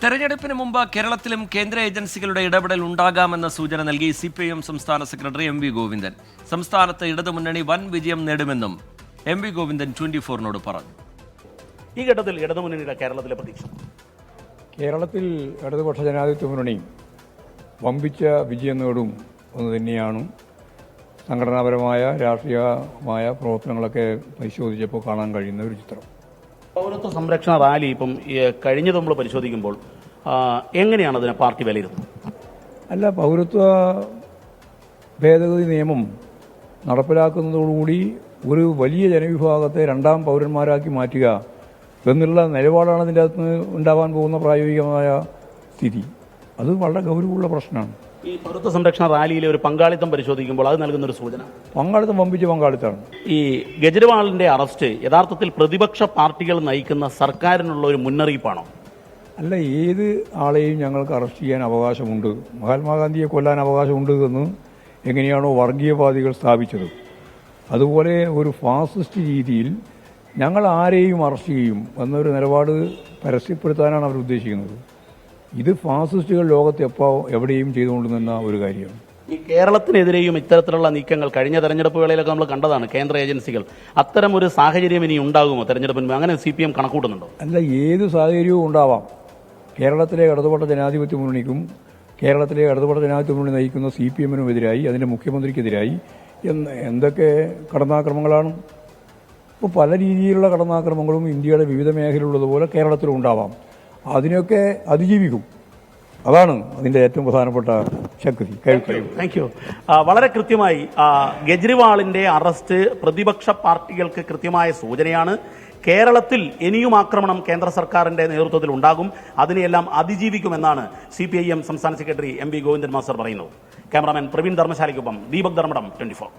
തെരഞ്ഞെടുപ്പിന് മുമ്പ് കേരളത്തിലും കേന്ദ്ര ഏജൻസികളുടെ ഇടപെടൽ ഉണ്ടാകാമെന്ന സൂചന നൽകി CPIM സംസ്ഥാന സെക്രട്ടറി MV ഗോവിന്ദൻ. സംസ്ഥാനത്ത് ഇടതുമുന്നണി വൻ വിജയം നേടുമെന്നും MV ഗോവിന്ദൻ 24-നോട് പറഞ്ഞു. ഈ ഘട്ടത്തിൽ ഇടതുമുന്നണിയുടെ കേരളത്തിലെ പ്രതീക്ഷ, കേരളത്തിൽ ഇടതുപക്ഷ ജനാധിപത്യ മുന്നണി വമ്പിച്ച വിജയം നേടും എന്ന് തന്നെയാണ് സംഘടനാപരമായ രാഷ്ട്രീയമായ പ്രവർത്തനങ്ങളൊക്കെ പരിശോധിച്ചപ്പോൾ കാണാൻ കഴിയുന്ന ഒരു ചിത്രം. പൗരത്വ സംരക്ഷണ റാലി ഇപ്പം കഴിഞ്ഞത് നമ്മൾ പരിശോധിക്കുമ്പോൾ എങ്ങനെയാണ് അതിനെ പാർട്ടി വിലയിരുത്തുന്നത്? അല്ല, പൗരത്വ ഭേദഗതി നിയമം നടപ്പിലാക്കുന്നതോടുകൂടി ഒരു വലിയ ജനവിഭാഗത്തെ രണ്ടാം പൗരന്മാരാക്കി മാറ്റുക എന്നുള്ള നിലപാടാണ് അതിൻ്റെ അകത്ത് ഉണ്ടാവാൻ പോകുന്ന പ്രായോഗികമായ സ്ഥിതി. അത് വളരെ ഗൗരവമുള്ള പ്രശ്നമാണ്. ഈ പൗരത്വ സംരക്ഷണ റാലിയിലെ ഒരു പങ്കാളിത്തം പരിശോധിക്കുമ്പോൾ അത് നൽകുന്ന ഒരു സൂചന, പങ്കാളിത്തം വമ്പിച്ച പങ്കാളിത്തമാണ്. ഈ കെജ്രിവാളിന്റെ അറസ്റ്റ് യഥാർത്ഥത്തിൽ പ്രതിപക്ഷ പാർട്ടികൾ നയിക്കുന്ന സർക്കാരിനുള്ള ഒരു മുന്നറിയിപ്പാണോ? അല്ല, ഏത് ആളെയും ഞങ്ങൾക്ക് അറസ്റ്റ് ചെയ്യാൻ അവകാശമുണ്ട്, മഹാത്മാഗാന്ധിയെ കൊല്ലാൻ അവകാശമുണ്ട് എന്ന് എങ്ങനെയാണോ വർഗീയവാദികൾ സ്ഥാപിച്ചത്, അതുപോലെ ഒരു ഫാസിസ്റ്റ് രീതിയിൽ ഞങ്ങൾ ആരെയും അറസ്റ്റ് ചെയ്യും എന്നൊരു നിലപാട് പരസ്യപ്പെടുത്താനാണ് അവർ ഉദ്ദേശിക്കുന്നത്. ഇത് ഫാസിസ്റ്റുകൾ ലോകത്ത് എവിടെയും ചെയ്തുകൊണ്ട് നിന്ന ഒരു കാര്യമാണ്. ഈ കേരളത്തിനെതിരെയും ഇത്തരത്തിലുള്ള നീക്കങ്ങൾ കഴിഞ്ഞ തെരഞ്ഞെടുപ്പ് വേളയിലൊക്കെ നമ്മൾ കണ്ടതാണ്. കേന്ദ്ര ഏജൻസികൾ അത്തരം ഒരു സാഹചര്യം ഇനി ഉണ്ടാകുമോ തെരഞ്ഞെടുപ്പിന്? അങ്ങനെ CPM കണക്കൂട്ടുന്നുണ്ടോ? അല്ല, ഏത് സാഹചര്യവും ഉണ്ടാവാം. കേരളത്തിലെ ഇടതുപക്ഷ ജനാധിപത്യ മുന്നണിക്കും കേരളത്തിലെ ഇടതുപക്ഷ ജനാധിപത്യ മുന്നണി നയിക്കുന്ന CPM-നും എതിരായി, അതിന്റെ മുഖ്യമന്ത്രിക്കെതിരായി എന്തൊക്കെ കടന്നാക്രമങ്ങളാണ്. ഇപ്പോൾ പല രീതിയിലുള്ള കടന്നാക്രമങ്ങളും ഇന്ത്യയുടെ വിവിധ മേഖലയിലുള്ളതുപോലെ കേരളത്തിലും ഉണ്ടാവാം. അതിനൊക്കെ അതിജീവിക്കും. അതാണ് അതിന്റെ ഏറ്റവും പ്രധാനപ്പെട്ട ശക്തി. Thank you. വളരെ കൃത്യമായി കെജ്രിവാളിന്റെ അറസ്റ്റ് പ്രതിപക്ഷ പാർട്ടികൾക്ക് കൃത്യമായ സൂചനയാണ്. കേരളത്തിൽ ഇനിയും ആക്രമണം കേന്ദ്ര സർക്കാരിന്റെ നേതൃത്വത്തിൽ ഉണ്ടാകും, അതിനെയെല്ലാം അതിജീവിക്കുമെന്നാണ് CPIM സംസ്ഥാന സെക്രട്ടറി MV ഗോവിന്ദൻ മാസ്റ്റർ പറയുന്നത്. ക്യാമറാമാൻ പ്രവീൺ ധർമ്മശാലയ്ക്കൊപ്പം ദീപക് ധർമ്മടം, 24.